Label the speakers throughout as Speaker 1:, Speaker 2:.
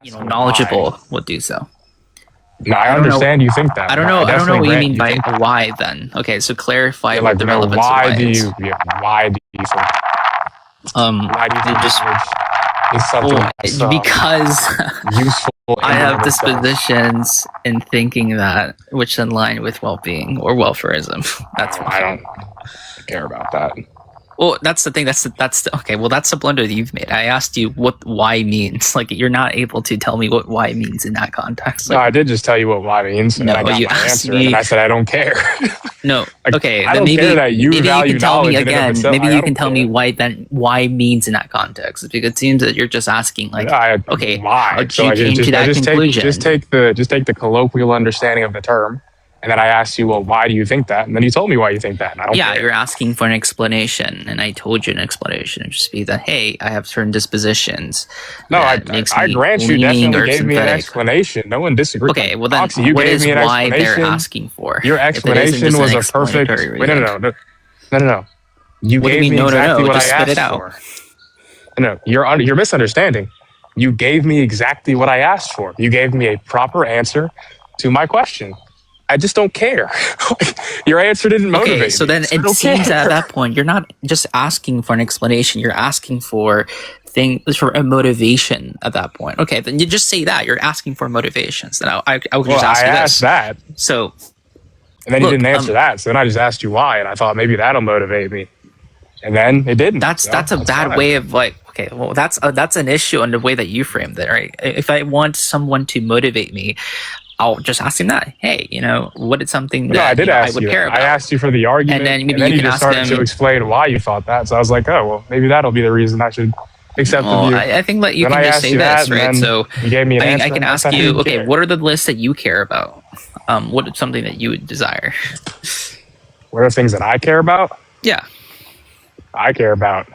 Speaker 1: knowledgeable would do so.
Speaker 2: No, I understand you think that.
Speaker 1: I don't know. I don't know what you mean by why. Then, okay. So clarify what the relevance of why is.
Speaker 2: Why do you think? Why do you think
Speaker 1: just
Speaker 2: is something
Speaker 1: because
Speaker 2: useful?
Speaker 1: I have dispositions in thinking that, which in line with well-being or welfareism. That's why
Speaker 2: I don't care about that.
Speaker 1: Well, that's the thing. That's okay. Well, that's the blunder that you've made. I asked you what why means. Like, you're not able to tell me what why means in that context. Like,
Speaker 2: no, I did just tell you what why means. And I got
Speaker 1: you
Speaker 2: my
Speaker 1: asked
Speaker 2: answer,
Speaker 1: me.
Speaker 2: And I said I don't care.
Speaker 1: No. Okay.
Speaker 2: I
Speaker 1: then
Speaker 2: don't
Speaker 1: maybe
Speaker 2: care that you
Speaker 1: maybe you
Speaker 2: value
Speaker 1: can tell me
Speaker 2: knowledge
Speaker 1: again.
Speaker 2: itself.
Speaker 1: Maybe you can tell me why means in that context. Because it seems that you're just asking like, okay,
Speaker 2: why?
Speaker 1: how did you came to that conclusion?
Speaker 2: Just take the colloquial understanding of the term. And then I asked you, well, why do you think that? And then you told me why you think that. And I don't care.
Speaker 1: You're asking for an explanation. And I told you an explanation. It just be that, hey, I have certain dispositions.
Speaker 2: No, I grant you definitely gave me an explanation. No one disagrees.
Speaker 1: Okay, well then,
Speaker 2: Moxie, you
Speaker 1: what
Speaker 2: gave
Speaker 1: is
Speaker 2: me an
Speaker 1: why they're
Speaker 2: explanation.
Speaker 1: asking for?
Speaker 2: Your explanation was a perfect... Wait, no. You gave me exactly what I asked for. No, you're misunderstanding. You gave me exactly what I asked for. You gave me a proper answer to my question. I just don't care. Your answer didn't motivate me.
Speaker 1: So then it seems at that point, you're not just asking for an explanation. You're asking for a motivation at that point. Okay, then you just say that. You're asking for motivations. Then I would just ask you this.
Speaker 2: I asked that.
Speaker 1: So...
Speaker 2: And then you didn't answer that. So then I just asked you why. And I thought maybe that'll motivate me. And then it didn't.
Speaker 1: That's a bad way of like... Okay, well, that's an issue in the way that you framed it, right? If I want someone to motivate me... I'll just ask him that. Hey, what is something that I would care about?
Speaker 2: I asked you for the argument,
Speaker 1: and then maybe you
Speaker 2: just started to explain why you thought that. So I was like, oh, well, maybe that'll be the reason I should accept the view.
Speaker 1: I think that you can just say this, right? So
Speaker 2: you gave me an answer.
Speaker 1: I can ask you, okay, what are the lists that you care about? What is something that you would desire?
Speaker 2: What are things that I care about?
Speaker 1: Yeah.
Speaker 2: I care about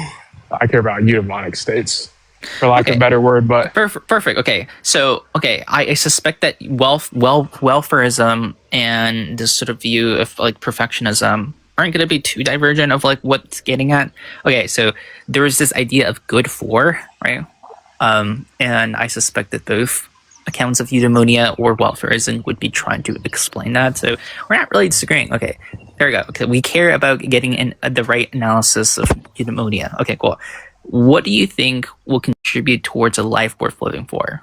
Speaker 2: eudaimonic states. For lack of a better word, but
Speaker 1: perfect. Okay, so I suspect that welfareism and this sort of view of like perfectionism aren't going to be too divergent of like what's getting at. Okay, so there is this idea of good for, right? And I suspect that both accounts of eudaimonia or welfareism would be trying to explain that. So we're not really disagreeing. Okay, there we go. Okay, we care about getting the right analysis of eudaimonia. Okay, cool. What do you think will contribute towards a life worth living for?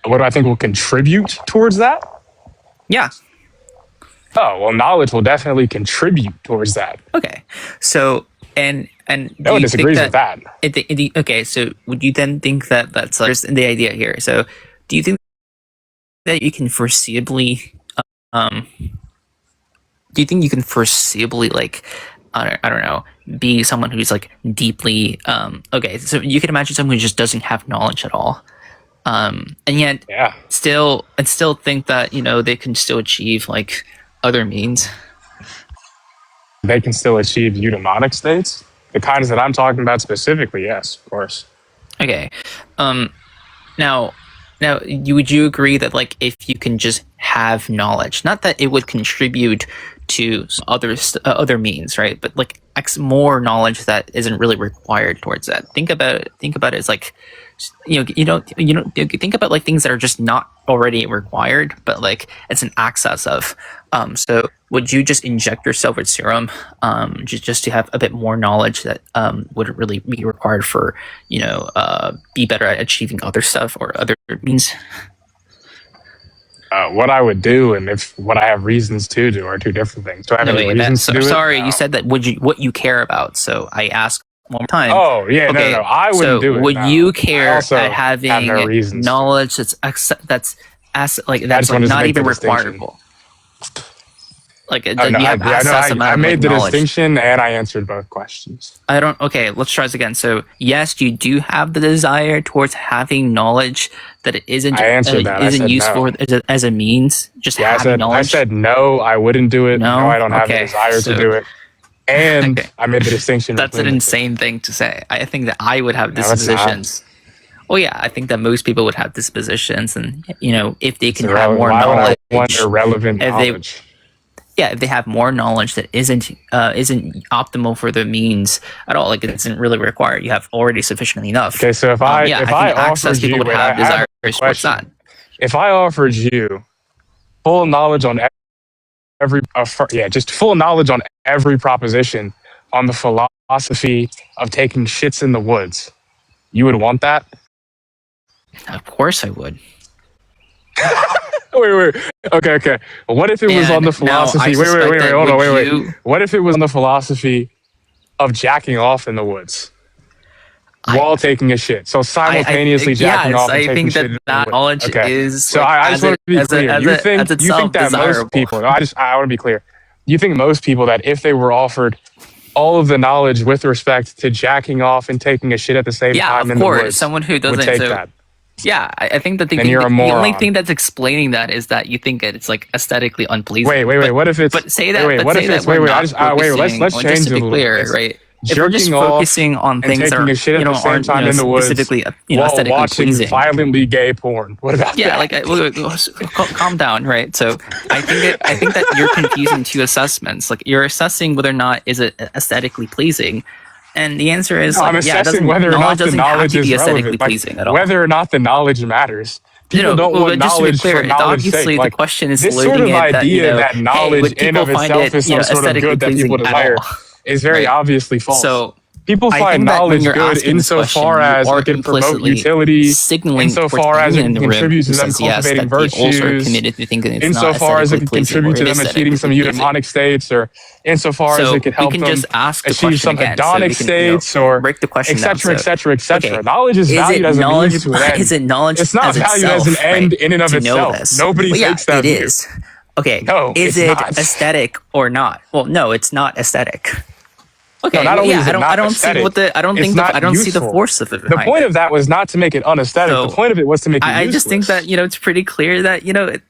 Speaker 2: What do I think will contribute towards that?
Speaker 1: Yeah.
Speaker 2: Oh, well, knowledge will definitely contribute towards that.
Speaker 1: Okay. So, and
Speaker 2: no one disagrees with that.
Speaker 1: Okay, so would you then think that that's like the idea here? So, do you think that you can foreseeably, like, I don't know, be someone who's like deeply okay, so you can imagine someone who just doesn't have knowledge at all, and yet still think that they can still achieve like other means.
Speaker 2: They can still achieve eudaimonic states, the kinds that I'm talking about specifically. Yes, of course. Okay.
Speaker 1: Now, would you agree that like if you can just have knowledge, not that it would contribute to other means, right? But like more knowledge that isn't really required towards that. Think about it as like, think about like things that are just not already required, but like it's an access of. So would you just inject yourself with serum, just to have a bit more knowledge that wouldn't really be required for be better at achieving other stuff or other means?
Speaker 2: What I would do and what I have reasons to do are two different things. Do I have any reasons to do it?
Speaker 1: Sorry, you said that what you care about. So I ask one more time.
Speaker 2: Oh, yeah, okay. No, I wouldn't do it.
Speaker 1: Would you care at having knowledge that's not even requireable? Like,
Speaker 2: I made the distinction and I answered both questions.
Speaker 1: Okay, let's try this again. So, yes, you do have the desire towards having knowledge that isn't useful as a means. Having knowledge.
Speaker 2: I said no, I wouldn't do it. No, I don't have the desire to do it. And I made the distinction.
Speaker 1: That's an insane thing to say. I think that I would have dispositions. Well, yeah, I think that most people would have dispositions, and if they can have more knowledge,
Speaker 2: irrelevant knowledge.
Speaker 1: yeah, if they have more knowledge that isn't optimal for the means at all, like it doesn't really require, you have already sufficiently enough.
Speaker 2: Okay, so if I offered you,
Speaker 1: would have desires towards that.
Speaker 2: If I offered you full knowledge on just full knowledge on every proposition on the philosophy of taking shits in the woods, you would want that?
Speaker 1: Of course I would.
Speaker 2: Wait. Okay. What if it was on the philosophy? Wait. Hold on. Wait. What if it was on the philosophy of jacking off in the woods while taking a shit? So simultaneously jacking off and taking shit in the woods.
Speaker 1: That knowledge is.
Speaker 2: So I just want to be clear. You think that most people? I want to be clear. You think most people that if they were offered all of the knowledge with respect to jacking off and taking a shit at the same time in the woods,
Speaker 1: someone who doesn't
Speaker 2: would take that?
Speaker 1: Yeah, I think that the only thing that's explaining that is that you think that it's like aesthetically unpleasing.
Speaker 2: Wait. What if it's?
Speaker 1: But say that.
Speaker 2: Wait. What if it's? Wait. Let's change it a little bit.
Speaker 1: Right? If we're just focusing on things that are,
Speaker 2: a shit at the same time in the woods,
Speaker 1: specifically,
Speaker 2: while
Speaker 1: aesthetically
Speaker 2: watching
Speaker 1: pleasing.
Speaker 2: violently gay porn. What about
Speaker 1: that? Calm down, right? So I think that you're confusing two assessments. Like you're assessing whether or not is it aesthetically pleasing. And the answer is,
Speaker 2: I'm assessing whether or not the knowledge is relevant.
Speaker 1: Pleasing at all.
Speaker 2: Whether or not the knowledge matters. People don't want knowledge for knowledge's sake.
Speaker 1: The question is
Speaker 2: this sort of idea that knowledge in of itself is some sort of good that people desire is very obviously false.
Speaker 1: So
Speaker 2: people find knowledge good insofar as it can promote utility, insofar as it can contribute to them cultivating virtues, insofar as it can contribute to them achieving some eudaimonic states, or insofar as it can help them achieve some hedonic states, or etc. Knowledge is valued as a means to an end.
Speaker 1: Is it knowledge?
Speaker 2: It's not valued as an end in and of itself. Nobody takes that view.
Speaker 1: It is. Okay.
Speaker 2: No,
Speaker 1: is it aesthetic or not? Well, no, it's not aesthetic. Okay,
Speaker 2: not only is it
Speaker 1: I don't
Speaker 2: aesthetic,
Speaker 1: see what the I don't think I don't see the force of it.
Speaker 2: The point of that was not to make it unaesthetic. The point of it was to make it
Speaker 1: I just think that it's pretty clear that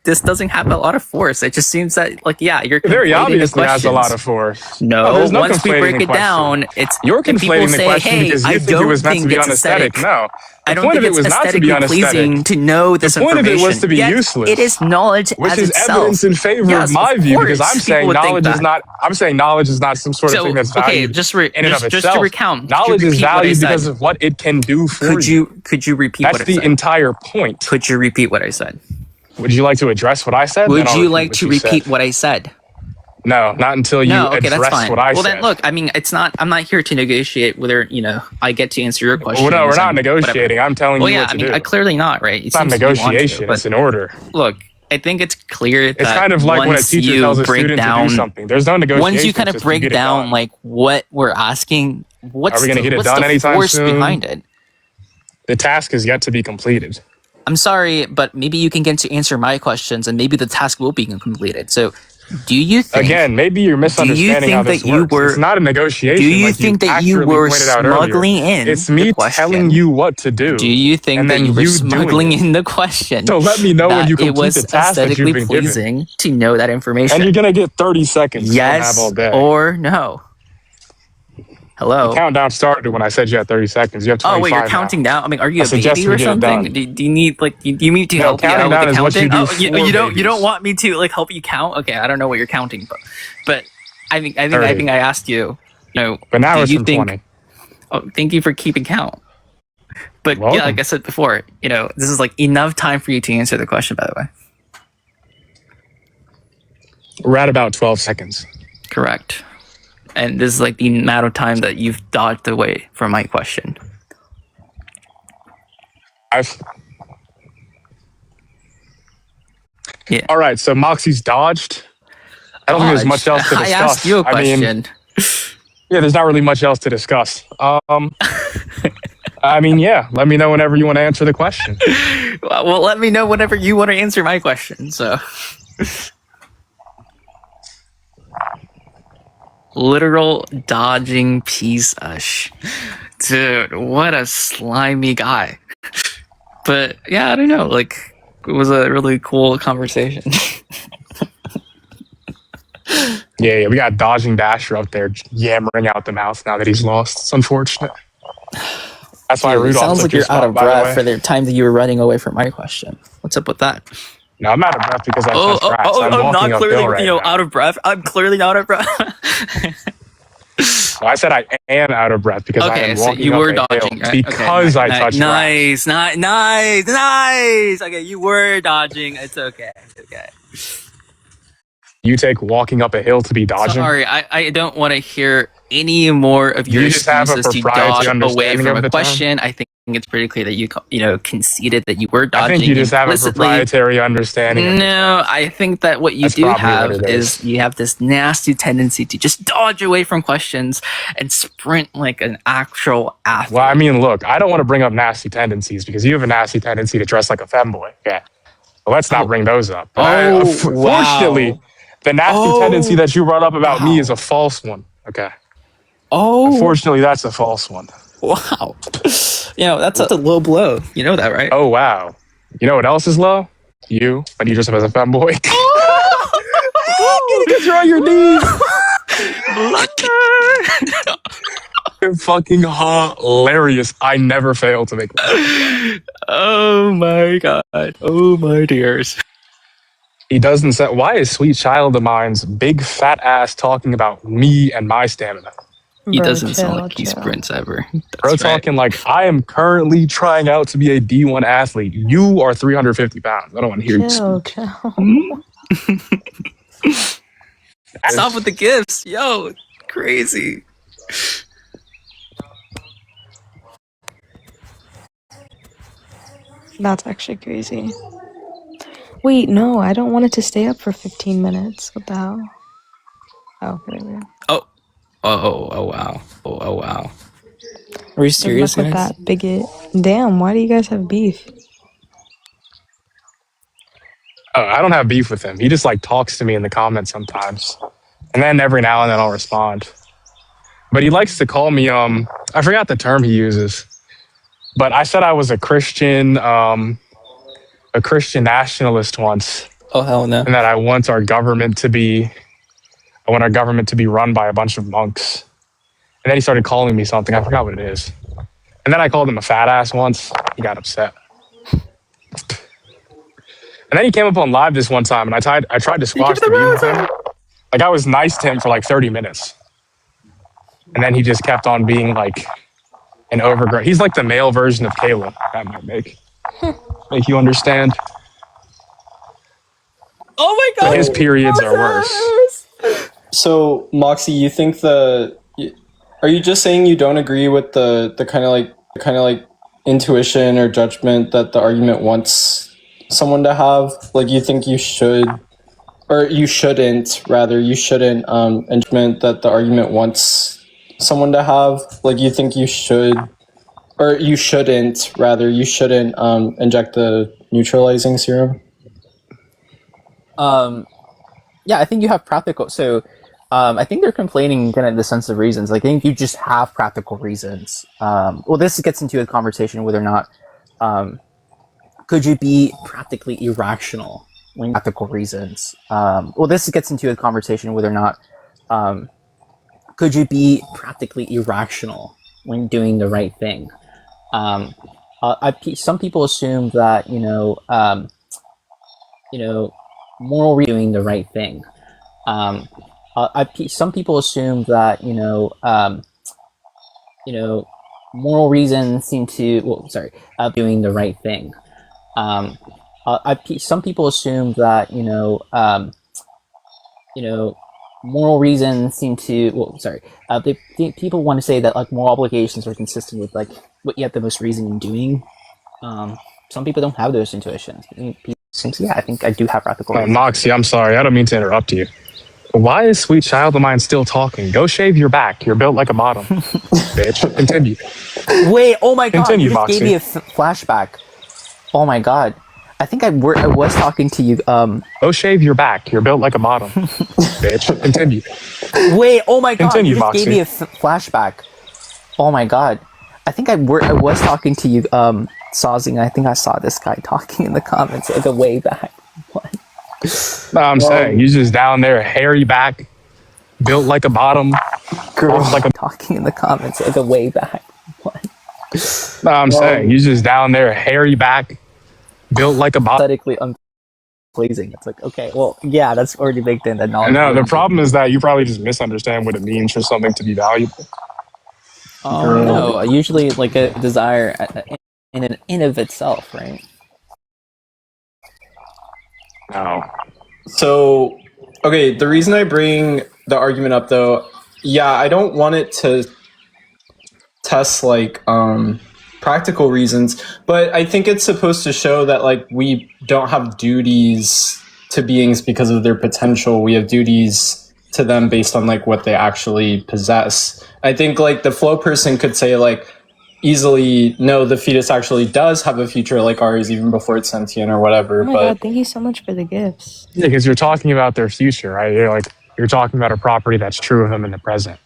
Speaker 1: this doesn't have a lot of force. It just seems that you're
Speaker 2: very obviously has a lot of force.
Speaker 1: No, once we break it down,
Speaker 2: you're conflating the question because you think it was meant to be unaesthetic. No.
Speaker 1: I don't think it's aesthetically pleasing to know this information.
Speaker 2: The point of it was to be useless.
Speaker 1: It is knowledge
Speaker 2: which
Speaker 1: as
Speaker 2: is
Speaker 1: itself.
Speaker 2: Evidence in favor of my view, because I'm saying knowledge is not. I'm saying knowledge is not some sort of thing that's valued in and of itself.
Speaker 1: Just to recount,
Speaker 2: knowledge is valued because of what it can do for you.
Speaker 1: Could you repeat what I said?
Speaker 2: That's the entire point.
Speaker 1: Could you repeat what I said?
Speaker 2: Would you like to address what I said?
Speaker 1: Would you like to repeat what I said?
Speaker 2: No, not until you address what I said.
Speaker 1: Well, then look, I mean, it's not. I'm not here to negotiate whether I get to answer your question.
Speaker 2: Well, no, we're not negotiating. I'm telling you what to do.
Speaker 1: Clearly not, right?
Speaker 2: It's not negotiation. It's an order.
Speaker 1: Look, I think it's clear that
Speaker 2: it's kind of like when a teacher tells a student to do something. There's no negotiation.
Speaker 1: Once you kind of break down like what we're asking, are we going to get it done anytime soon? Behind it?
Speaker 2: The task is yet to be completed.
Speaker 1: I'm sorry, but maybe you can get to answer my questions, and maybe the task will be completed. So. Do you think?
Speaker 2: Again, maybe you're misunderstanding how this works. It's not a negotiation.
Speaker 1: Do you think that you were smuggling in?
Speaker 2: It's me telling you what to do.
Speaker 1: Do you think that you were smuggling in the question?
Speaker 2: So let me know when you complete the task that you've been given.
Speaker 1: To know that information.
Speaker 2: And you're gonna get 30 seconds.
Speaker 1: Yes or no. Hello.
Speaker 2: The countdown started when I said you had 30 seconds. You have 25
Speaker 1: Oh wait, you're counting down. I mean, are you a baby or something? Do you need do you need to help you out with the counting? You don't want me to help you count? Okay, I don't know what you're counting, but I think I asked you.
Speaker 2: But now it's 20.
Speaker 1: Oh, thank you for keeping count. But like I said before, this is enough time for you to answer the question. By the way,
Speaker 2: we're at about 12 seconds.
Speaker 1: Correct. And this is the amount of time that you've dodged away from my question.
Speaker 2: Yeah. All right, so Moxie's dodged. I don't think there's much else to discuss.
Speaker 1: I asked you a question.
Speaker 2: There's not really much else to discuss. Let me know whenever you want to answer the question.
Speaker 1: Well, let me know whenever you want to answer my question, so... Literal dodging piece of dude, what a slimy guy. But yeah, I don't know, it was a really cool conversation.
Speaker 2: yeah, we got Dodging Dasher up there yammering out the mouth now that he's lost. It's unfortunate. That's why Rudolph
Speaker 1: sounds like you're out of breath for the time that you were running away from my question. What's up with that?
Speaker 2: No, I'm out of breath because I touched grass. I'm
Speaker 1: not
Speaker 2: walking
Speaker 1: clearly,
Speaker 2: uphill right now.
Speaker 1: out of breath. I'm clearly not out of breath.
Speaker 2: No, I said I am out of breath because I am walking
Speaker 1: you were
Speaker 2: up a
Speaker 1: dodging,
Speaker 2: hill
Speaker 1: right?
Speaker 2: because I touched grass.
Speaker 1: Nice. Okay, you were dodging. It's okay.
Speaker 2: You take walking up a hill to be dodging?
Speaker 1: Sorry, I don't want to hear any more of your
Speaker 2: You just have a
Speaker 1: excuses to
Speaker 2: proprietary
Speaker 1: dodge away
Speaker 2: understanding
Speaker 1: from
Speaker 2: of
Speaker 1: a
Speaker 2: the
Speaker 1: question. I think it's pretty clear that you conceded that you were dodging.
Speaker 2: I think you just have a
Speaker 1: implicitly.
Speaker 2: proprietary understanding of the
Speaker 1: No, I think that what you
Speaker 2: That's
Speaker 1: do
Speaker 2: probably
Speaker 1: have
Speaker 2: what it
Speaker 1: is you have this nasty tendency to just dodge away from questions and sprint like an actual athlete.
Speaker 2: Well, I mean, look, I don't want to bring up nasty tendencies because you have a nasty tendency to dress like a femboy. Yeah. Well, let's not bring those up. Fortunately, the nasty tendency that you brought up about me is a false one. Okay. Unfortunately, that's a false one.
Speaker 1: Wow. That's a low blow. You know that, right?
Speaker 2: Oh, wow. You know what else is low? You, when you dress up as a femboy. Because you're on your knees. You're fucking hilarious. I never fail to make that.
Speaker 1: Oh my god. Oh my dears.
Speaker 2: He doesn't say, why is sweet child of mine's big fat ass talking about me and my stamina?
Speaker 1: He doesn't sound like he sprints ever.
Speaker 2: Bro, talking like, I am currently trying out to be a D1 athlete. You are 350 pounds. I don't want to hear you speak.
Speaker 1: Stop with the gifts. Yo, crazy.
Speaker 3: That's actually crazy. Wait, no, I don't want it to stay up for 15 minutes. What the hell? Oh, whatever.
Speaker 1: Oh, wow. Oh, wow. Are you serious,
Speaker 3: guys? With that bigot. Damn, why do you guys have beef?
Speaker 2: Oh, I don't have beef with him. He just like talks to me in the comments sometimes. And then every now and then I'll respond. But he likes to call me, I forgot the term he uses. But I said I was a Christian nationalist once.
Speaker 1: Oh, hell no.
Speaker 2: And that I want our government to be run by a bunch of monks. And then he started calling me something. I forgot what it is. And then I called him a fat ass once. He got upset. And then he came up on live this one time, and I tried to squash the beef with him. Like, I was nice to him for like 30 minutes. And then he just kept on being like an overgrown. He's like the male version of Caleb. That might make you understand.
Speaker 1: Oh my god!
Speaker 2: But his periods are worse.
Speaker 4: So, Moxie, you think are you just saying you don't agree with the kind of like intuition or judgment that the argument wants someone to have? Like, you think you should, or you shouldn't, judgment that the argument wants someone to have? Like, you think you should, or you shouldn't inject the neutralizing serum?
Speaker 1: Yeah, I think you have practical. So, I think they're complaining kind of the sense of reasons. Like, I think you just have practical reasons. Well, this gets into a conversation whether or not could you be practically irrational when practical reasons. Well, this gets into a conversation whether or not could you be practically irrational when doing the right thing. Some people assume that moral doing the right thing. Some people assume that moral reasons seem to doing the right thing. Some people assume that moral reasons seem to people want to say that like moral obligations are consistent with like what you have the most reason in doing. Some people don't have those intuitions. Yeah, I think I do have practical reasons.
Speaker 2: Moxie, I'm sorry. I don't mean to interrupt you. Why is sweet child of mine still talking? Go shave your back. You're built like a bottom. Bitch. Continue.
Speaker 1: Wait, oh my god.
Speaker 2: Continue,
Speaker 1: you just
Speaker 2: Moxie.
Speaker 1: gave me a flashback. Oh my god. I think I was talking to you.
Speaker 2: Go shave your back. You're built like a bottom. Bitch. Continue.
Speaker 1: Wait, oh my god.
Speaker 2: Continue,
Speaker 1: you just
Speaker 2: Moxie.
Speaker 1: gave me a flashback. Oh my god. I think I was talking to you, Saucy, and I think I saw this guy talking in the comments like a way back. What?
Speaker 2: No, I'm saying he's just down there, hairy back, built like a bottom.
Speaker 1: Girl, like I'm talking in the comments like a way back. What?
Speaker 2: No, I'm saying he's just down there, hairy back, built like a bottom.
Speaker 1: Aesthetically pleasing. It's like, okay, well, yeah, that's already baked in. That knowledge.
Speaker 2: No, the problem is that you probably just misunderstand what it means for something to be valuable.
Speaker 1: No, usually like a desire in and of itself, right?
Speaker 2: No.
Speaker 4: So, okay, the reason I bring the argument up though, yeah, I don't want it to test like practical reasons, but I think it's supposed to show that like we don't have duties to beings because of their potential. We have duties to them based on like what they actually possess. I think like the flow person could say like easily, no, the fetus actually does have a future like ours even before it's sentient or whatever.
Speaker 3: Oh my god, thank you so much for the gifts.
Speaker 2: Yeah, because you're talking about their future, right? You're talking about a property that's true of them in the present.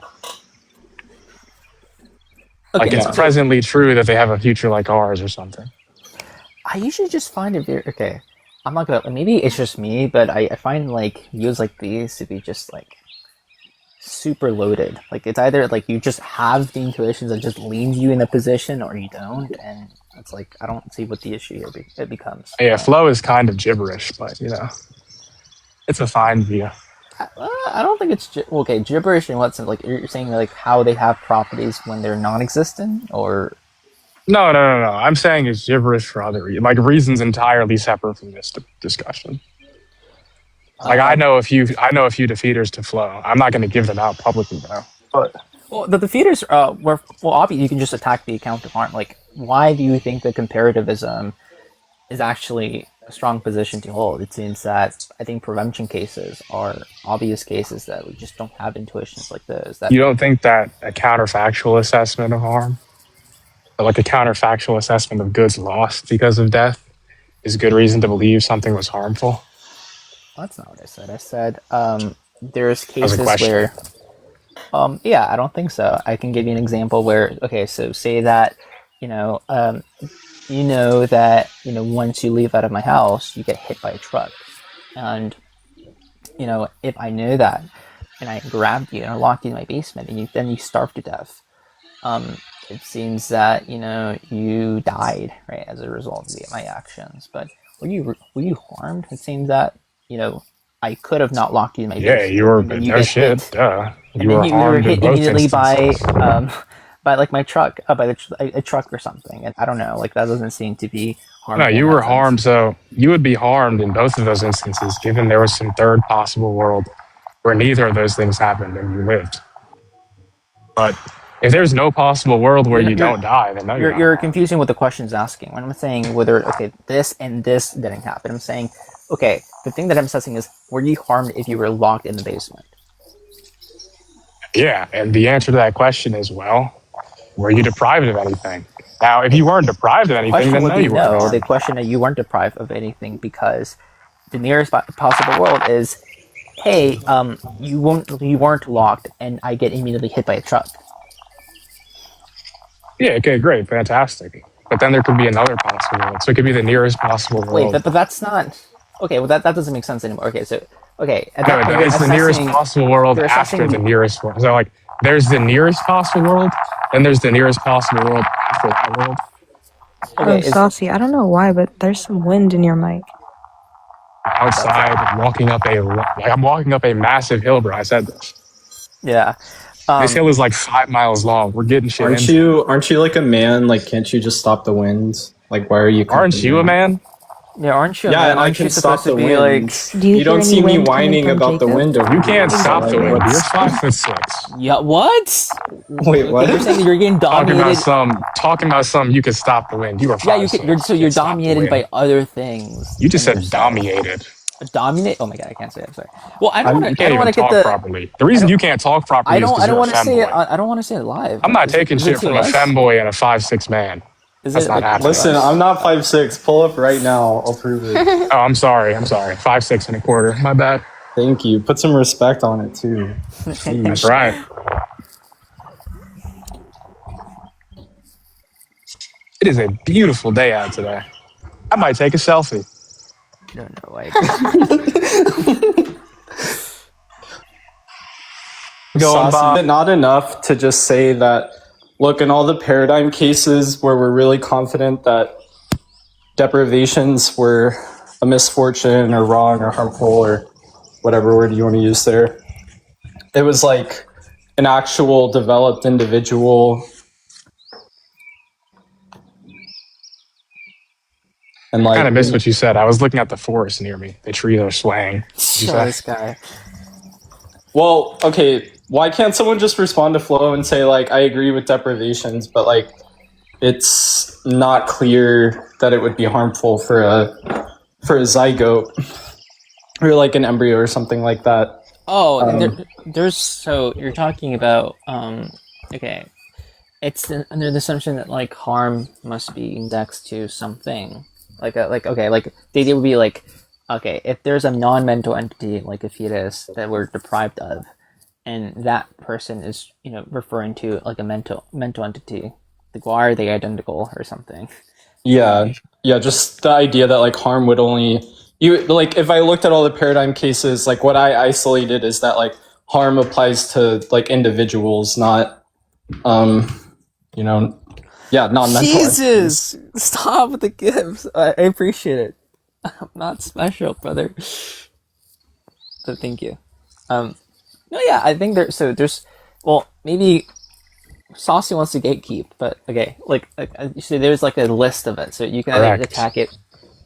Speaker 1: Okay,
Speaker 2: like it's presently true that they have a future like ours or something.
Speaker 1: I usually just find it very okay. I'm not gonna. Maybe it's just me, but I find like views like these to be just like super loaded. Like it's either like you just have the intuitions that just leads you in a position, or you don't, and it's like I don't see what the issue here it becomes.
Speaker 2: Yeah, flow is kind of gibberish, but it's a fine view.
Speaker 1: I don't think it's okay. Gibberish in what sense? Like you're saying like how they have properties when they're non-existent, or
Speaker 2: no. I'm saying it's gibberish for other like reasons entirely separate from this discussion. Like I know a few defeaters to flow. I'm not going to give them out publicly though. But
Speaker 1: well, the defeaters were obviously you can just attack the account of harm. Like why do you think the comparativism is actually a strong position to hold? It seems that I think prevention cases are obvious cases that we just don't have intuitions like those. That
Speaker 2: you don't think that a counterfactual assessment of harm, like a counterfactual assessment of goods lost because of death, is good reason to believe something was harmful?
Speaker 1: Well, that's not what I said. I said there's cases where yeah, I don't think so. I can give you an example where okay, so say that that once you leave out of my house you get hit by a truck, and if I know that and I grabbed you and I locked you in my basement and then you starved to death, it seems that you died right as a result of my actions. But were you harmed? It seems that I could have not locked you in my basement.
Speaker 2: Yeah, you were. No shit.
Speaker 1: Hit.
Speaker 2: Duh.
Speaker 1: You were
Speaker 2: harmed
Speaker 1: hit
Speaker 2: in both
Speaker 1: immediately
Speaker 2: instances.
Speaker 1: by like my truck, by a truck or something. And I don't know, like that doesn't seem to be harmed.
Speaker 2: No, you were harmed, so you would be harmed in both of those instances, given there was some third possible world where neither of those things happened and you lived. But if there's no possible world where you don't die, then no,
Speaker 1: you're confusing what the question's asking. When I'm saying whether this and this didn't happen, I'm saying the thing that I'm assessing is were you harmed if you were locked in the basement?
Speaker 2: Yeah, and the answer to that question is were you deprived of anything? Now, if you weren't deprived of anything, then no, you weren't.
Speaker 1: No, the question that you weren't deprived of anything because the nearest possible world is, hey, you weren't locked, and I get immediately hit by a truck.
Speaker 2: Yeah. Okay. Great. Fantastic. But then there could be another possible world. So it could be the nearest possible world.
Speaker 1: Wait, but that's not okay. Well, that doesn't make sense anymore. Okay, so
Speaker 2: it's the nearest possible world after the nearest world. So like, there's the nearest possible world, and there's the nearest possible world after that world.
Speaker 3: Okay, Saucy, I don't know why, but there's some wind in your mic.
Speaker 2: Outside, I'm walking up a massive hill, bro. I said this.
Speaker 1: Yeah.
Speaker 2: This hill is like 5 miles long. We're getting shit.
Speaker 4: Aren't you like a man? Like, can't you just stop the wind? Like, why are you?
Speaker 2: Aren't you a man?
Speaker 1: Yeah, aren't you?
Speaker 4: Yeah, and I can stop the wind.
Speaker 3: Like, you
Speaker 4: don't see me whining about the wind.
Speaker 2: You can't stop the wind. You're 5'6".
Speaker 1: Yeah, what?
Speaker 4: Wait, what?
Speaker 1: You're saying you're getting dominated.
Speaker 2: Talking about some. You can stop the wind. You are 5'6".
Speaker 1: You're dominated by other things.
Speaker 2: You just said dominated.
Speaker 1: Dominate? Oh my god, I can't say it. I'm sorry. Well, I don't want to
Speaker 2: talk properly. The reason you can't talk properly is because you're a femboy.
Speaker 1: I don't want to say it live.
Speaker 2: I'm not taking shit from a femboy and a 5'6" man. That's not happening.
Speaker 4: Listen, I'm not 5'6". Pull up right now. I'll prove it.
Speaker 2: Oh, I'm sorry. 5'6" and a quarter. My bad.
Speaker 4: Thank you. Put some respect on it too.
Speaker 2: That's right. It is a beautiful day out today. I might take a selfie.
Speaker 1: No, like.
Speaker 4: Saucy, not enough to just say that. Look, in all the paradigm cases where we're really confident that deprivations were a misfortune or wrong or harmful or whatever word you want to use there. It was like an actual developed individual. And like,
Speaker 2: I kind of missed what you said. I was looking at the forest near me. The trees are swaying.
Speaker 1: This guy.
Speaker 4: Well, okay, why can't someone just respond to Flo and say, like, I agree with deprivations, but, like, it's not clear that it would be harmful for a zygote or, like, an embryo or something like that.
Speaker 1: Oh, there's so you're talking about okay, it's under the assumption that like harm must be indexed to something like the idea would be like, okay, if there's a non-mental entity like a fetus that we're deprived of, and that person is referring to like a mental entity, like why are they identical or something?
Speaker 4: Yeah, just the idea that like harm would only like if I looked at all the paradigm cases, like what I isolated is that like harm applies to like individuals, not non-mental
Speaker 1: Jesus,
Speaker 4: entities.
Speaker 1: stop with the gifts. I appreciate it. I'm not special, brother. So thank you. No, yeah, I think there's well, maybe Saucy wants to gatekeep, but okay, so there's like a list of it, so you can either attack it.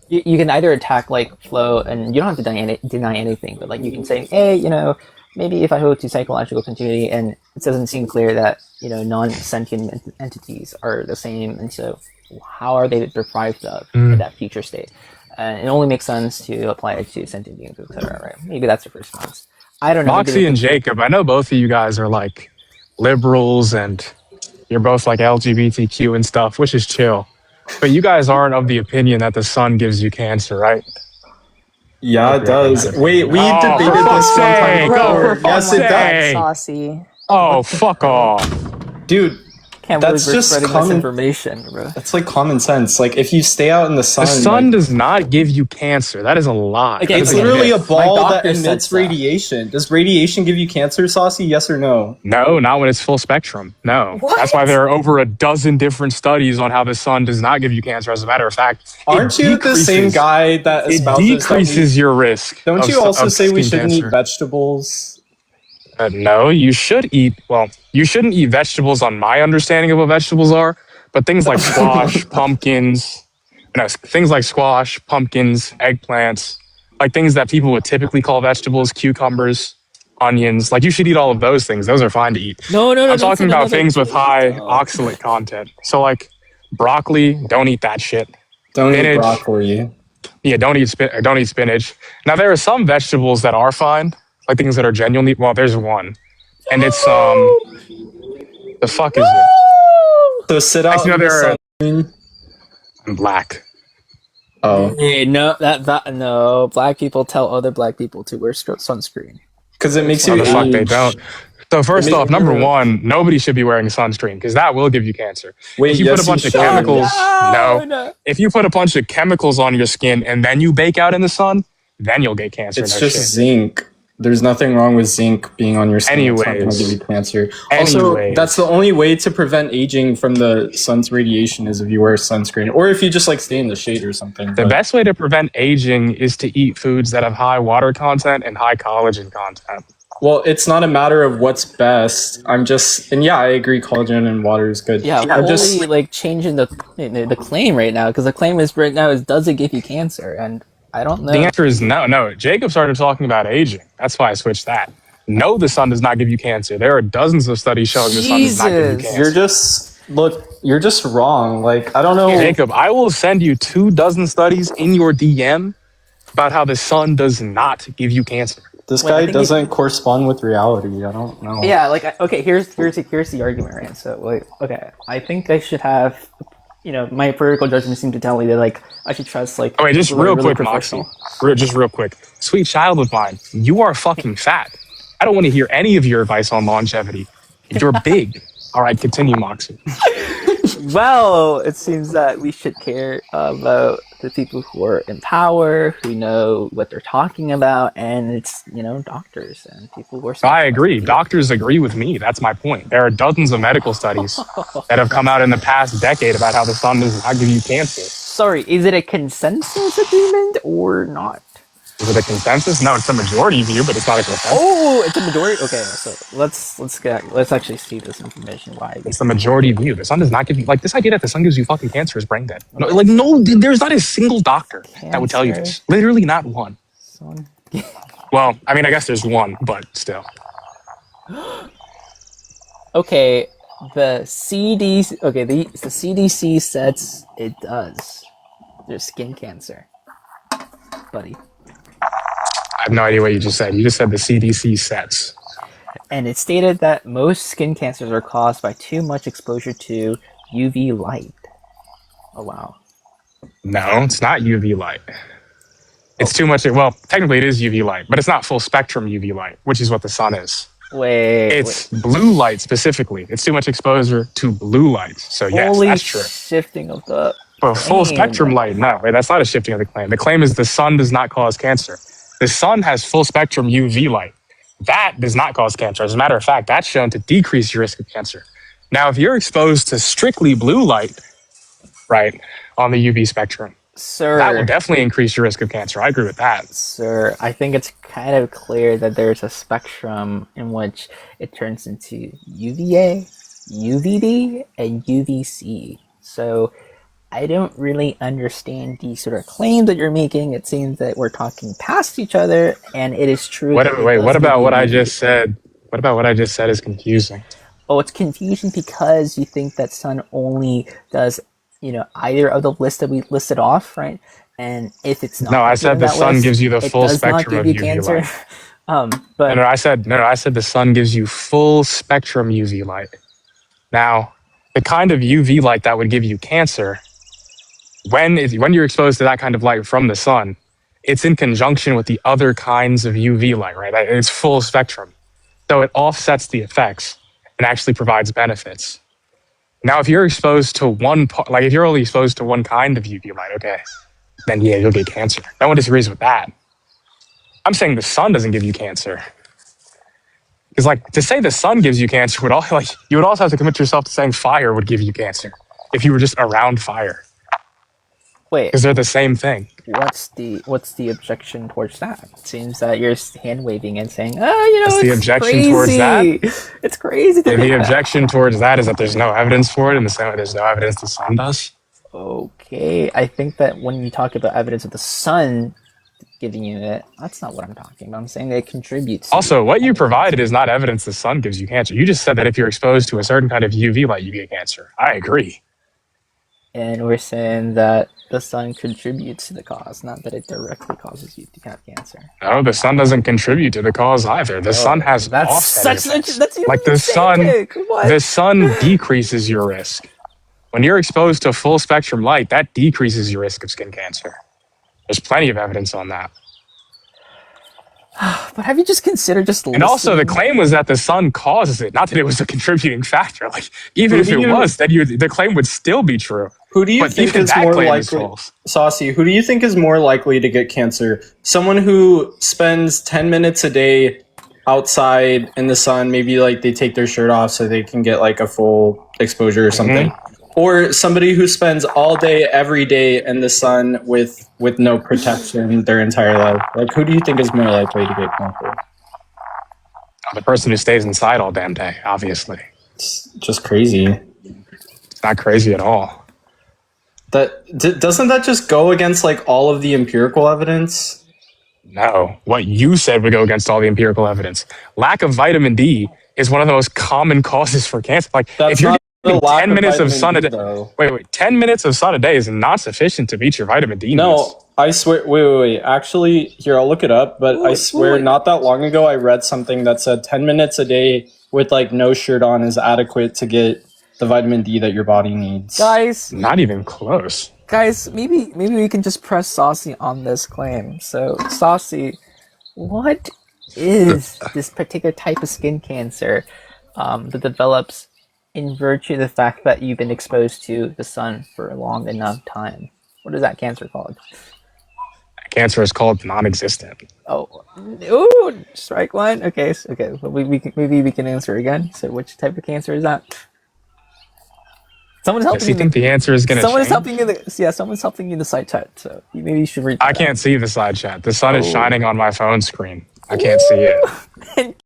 Speaker 1: You can either attack like Flo, and you don't have to deny anything, but like you can say, hey, maybe if I hold to psychological continuity, and it doesn't seem clear that non-sentient entities are the same, and so how are they deprived of that future state? And it only makes sense to apply it to sentient beings, etc. Right? Maybe that's the response. I don't know.
Speaker 2: Moxie and Jacob, I know both of you guys are like liberals and you're both like LGBTQ and stuff, which is chill. But you guys aren't of the opinion that the sun gives you cancer, right?
Speaker 4: Yeah, it does. Wait, we debated this one time before. Yes, it does.
Speaker 3: Saucy.
Speaker 2: Oh, fuck off.
Speaker 4: Dude,
Speaker 1: Can't
Speaker 4: that's
Speaker 1: believe we're
Speaker 4: just
Speaker 1: spreading
Speaker 4: common
Speaker 1: misinformation, bro.
Speaker 4: That's like common sense. Like if you stay out in the sun,
Speaker 2: The sun does not give you cancer. That is a lie.
Speaker 1: Okay,
Speaker 4: it's
Speaker 1: okay.
Speaker 4: literally a
Speaker 1: My
Speaker 4: ball that
Speaker 1: doctor said
Speaker 4: emits
Speaker 1: so.
Speaker 4: radiation. Does radiation give you cancer, Saucy? Yes or no?
Speaker 2: No, not when it's full spectrum. No.
Speaker 3: What?
Speaker 2: That's why there are over a dozen different studies on how the sun does not give you cancer. As a matter of fact,
Speaker 4: Aren't you the same guy that
Speaker 2: It
Speaker 4: espouses
Speaker 2: decreases your risk.
Speaker 4: Don't you also
Speaker 2: of
Speaker 4: say we
Speaker 2: skin
Speaker 4: shouldn't eat
Speaker 2: cancer.
Speaker 4: vegetables?
Speaker 2: No, you should eat. Well, you shouldn't eat vegetables on my understanding of what vegetables are, but things like squash, pumpkins, things like squash, pumpkins, eggplants, like things that people would typically call vegetables, cucumbers, onions. Like you should eat all of those things. Those are fine to eat.
Speaker 1: No.
Speaker 2: I'm talking about things with high oxalate content. So like broccoli, don't eat that shit.
Speaker 4: Don't eat
Speaker 2: Spinach.
Speaker 4: broccoli.
Speaker 2: Yeah, don't eat spinach. Now there are some vegetables that are fine, like things that are genuinely. Well, there's one, and it's the fuck is it?
Speaker 4: So sit out in the sun.
Speaker 2: I'm black.
Speaker 4: Oh,
Speaker 1: Hey, no, no. Black people tell other black people to wear sunscreen.
Speaker 4: because it makes
Speaker 2: How
Speaker 4: you
Speaker 2: the fuck they
Speaker 4: age.
Speaker 2: don't? So first off, number one, nobody should be wearing sunscreen because that will give you cancer.
Speaker 4: Wait,
Speaker 2: If you
Speaker 4: yes,
Speaker 2: put a bunch
Speaker 4: you
Speaker 2: of
Speaker 4: should.
Speaker 2: chemicals,
Speaker 1: No.
Speaker 2: If you put a bunch of chemicals on your skin and then you bake out in the sun, then you'll get cancer.
Speaker 4: It's
Speaker 2: no
Speaker 4: just
Speaker 2: shit.
Speaker 4: zinc. There's nothing wrong with zinc being on your skin. It's not going to
Speaker 2: Anyways.
Speaker 4: give you cancer. Also,
Speaker 2: Anyways.
Speaker 4: that's the only way to prevent aging from the sun's radiation is if you wear sunscreen, or if you just like stay in the shade or something.
Speaker 2: The
Speaker 4: But
Speaker 2: best way to prevent aging is to eat foods that have high water content and high collagen content.
Speaker 4: well, it's not a matter of what's best. I agree. Collagen and water is good.
Speaker 1: Yeah,
Speaker 4: I'm
Speaker 1: we're
Speaker 4: just
Speaker 1: only like changing the claim right now because the claim is right now is does it give you cancer? And I don't know.
Speaker 2: The answer is no. No, Jacob started talking about aging. That's why I switched that. No, the sun does not give you cancer. There are dozens of studies showing the sun does not give you
Speaker 1: Jesus.
Speaker 2: cancer.
Speaker 4: you're just wrong. Like I don't know.
Speaker 2: Jacob, I will send you 24 studies in your DM about how the sun does not give you cancer.
Speaker 4: This
Speaker 1: Wait, I
Speaker 4: guy
Speaker 1: think
Speaker 4: doesn't correspond with reality. I don't know.
Speaker 1: Yeah, like okay, here's the argument, right? So like, okay, I think I should have, my empirical judgment seemed to tell me that like I should trust like.
Speaker 2: Oh, wait, just
Speaker 1: people
Speaker 2: real
Speaker 1: that are really
Speaker 2: quick, Moxie.
Speaker 1: professional.
Speaker 2: Just real quick. Sweet child of mine, you are fucking fat. I don't want to hear any of your advice on longevity. You're big. All right, continue, Moxie.
Speaker 1: Well, it seems that we should care about the people who are in power, who know what they're talking about, and it's doctors and people who are.
Speaker 2: I agree. Doctors agree with me. That's my point. There are dozens of medical studies that have come out in the past decade about how the sun does not give you cancer.
Speaker 1: Sorry, is it a consensus agreement or not?
Speaker 2: Is it a consensus? No, it's a majority view, but it's not a consensus.
Speaker 1: Oh, it's a majority. Okay, so let's actually see this information. Why?
Speaker 2: It's the majority view. The sun does not give you this idea that the sun gives you fucking cancer is brain dead. No, there's not a single doctor that would tell you this. Literally not one.
Speaker 1: Sun.
Speaker 2: Well, I mean, I guess there's one, but still.
Speaker 1: Okay, the CDC. Okay, the CDC says it does. There's skin cancer, buddy.
Speaker 2: I have no idea what you just said. You just said the CDC sets.
Speaker 1: And it stated that most skin cancers are caused by too much exposure to UV light. Oh, wow.
Speaker 2: No, it's not UV light. It's too much. Well, technically it is UV light, but it's not full spectrum UV light, which is what the sun is. It's blue light specifically. It's too much exposure to blue light. So yes,
Speaker 1: Holy
Speaker 2: that's true.
Speaker 1: Shifting of the
Speaker 2: But full spectrum light, no. Wait, that's not a shifting of the claim. The claim is the sun does not cause cancer. The sun has full spectrum UV light. That does not cause cancer. As a matter of fact, that's shown to decrease your risk of cancer. Now, if you're exposed to strictly blue light, right, on the UV spectrum,
Speaker 1: Sir,
Speaker 2: that will definitely increase your risk of cancer. I agree with that.
Speaker 1: Sir, I think it's kind of clear that there's a spectrum in which it turns into UVA, UVD, and UVC. So I don't really understand the sort of claim that you're making. It seems that we're talking past each other, and it is true.
Speaker 2: What about what I just said? What about what I just said is confusing?
Speaker 1: Oh, it's confusing because you think that sun only does, either of the list that we listed off, right? And if it's not,
Speaker 2: no, I said the sun gives you the full spectrum of UV light.
Speaker 1: But
Speaker 2: no, I said the sun gives you full spectrum UV light. Now, the kind of UV light that would give you cancer, when you're exposed to that kind of light from the sun, it's in conjunction with the other kinds of UV light, right? It's full spectrum. So it offsets the effects and actually provides benefits. Now, if you're exposed to if you're only exposed to one kind of UV light, okay, then yeah, you'll get cancer. No one disagrees with that. I'm saying the sun doesn't give you cancer. Because to say the sun gives you cancer you would also have to commit yourself to saying fire would give you cancer if you were just around fire.
Speaker 1: Wait,
Speaker 2: because they're the same thing.
Speaker 1: What's the objection towards that? It seems that you're hand waving and saying,
Speaker 2: What's the objection towards that?
Speaker 1: It's crazy.
Speaker 2: The objection towards that is that there's no evidence for it, in the same way there's no evidence the sun does.
Speaker 1: Okay, I think that when you talk about evidence of the sun giving you it, that's not what I'm talking about. I'm saying that it contributes.
Speaker 2: Also, what you provided is not evidence the sun gives you cancer. You just said that if you're exposed to a certain kind of UV light, you get cancer. I agree.
Speaker 1: And we're saying that the sun contributes to the cause, not that it directly causes you to have cancer.
Speaker 2: No, the sun doesn't contribute to the cause either. The sun has offset effects. The sun decreases your risk. When you're exposed to full spectrum light, that decreases your risk of skin cancer. There's plenty of evidence on that.
Speaker 1: But have you just considered
Speaker 2: And also, the claim was that the sun causes it, not that it was a contributing factor. Even if it was, then the claim would still be true.
Speaker 4: Who do you think is more likely, Saucy? Who do you think is more likely to get cancer? Someone who spends 10 minutes a day outside in the sun, maybe they take their shirt off so they can get a full exposure or something, or somebody who spends all day every day in the sun with no protection their entire life. Who do you think is more likely to get cancer?
Speaker 2: The person who stays inside all damn day, obviously.
Speaker 4: It's just crazy.
Speaker 2: It's not crazy at all.
Speaker 4: Doesn't that just go against all of the empirical evidence?
Speaker 2: No. What you said would go against all the empirical evidence. Lack of vitamin D is one of the most common causes for cancer. If you're getting 10 minutes of sun a day, wait, 10 minutes of sun a day is not sufficient to meet your vitamin D needs.
Speaker 4: No, I swear. Wait. Actually, here, I'll look it up. But I swear, not that long ago, I read something that said 10 minutes a day with no shirt on is adequate to get the vitamin D that your body needs.
Speaker 1: Guys,
Speaker 2: not even close.
Speaker 1: Guys, maybe we can just press Saucy on this claim. So, Saucy, what is this particular type of skin cancer that develops in virtue of the fact that you've been exposed to the sun for a long enough time? What is that cancer called?
Speaker 2: Cancer is called non-existent.
Speaker 1: Oh, ooh, strike one. Okay, maybe we can answer again. So, which type of cancer is that? Someone's
Speaker 2: Yes,
Speaker 1: helping
Speaker 2: you
Speaker 1: you.
Speaker 2: think the answer is going to change?
Speaker 1: Someone's helping you. Someone's helping you in the side chat. So maybe you should read.
Speaker 2: I can't see the side chat. The sun is shining on my phone screen. I can't see it.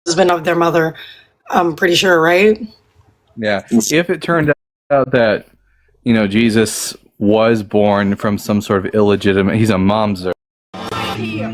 Speaker 5: Husband of their mother, I'm pretty sure, right?
Speaker 6: Yeah. If it turned out that, Jesus was born from some sort of illegitimate, he's a momzer.
Speaker 7: Right here,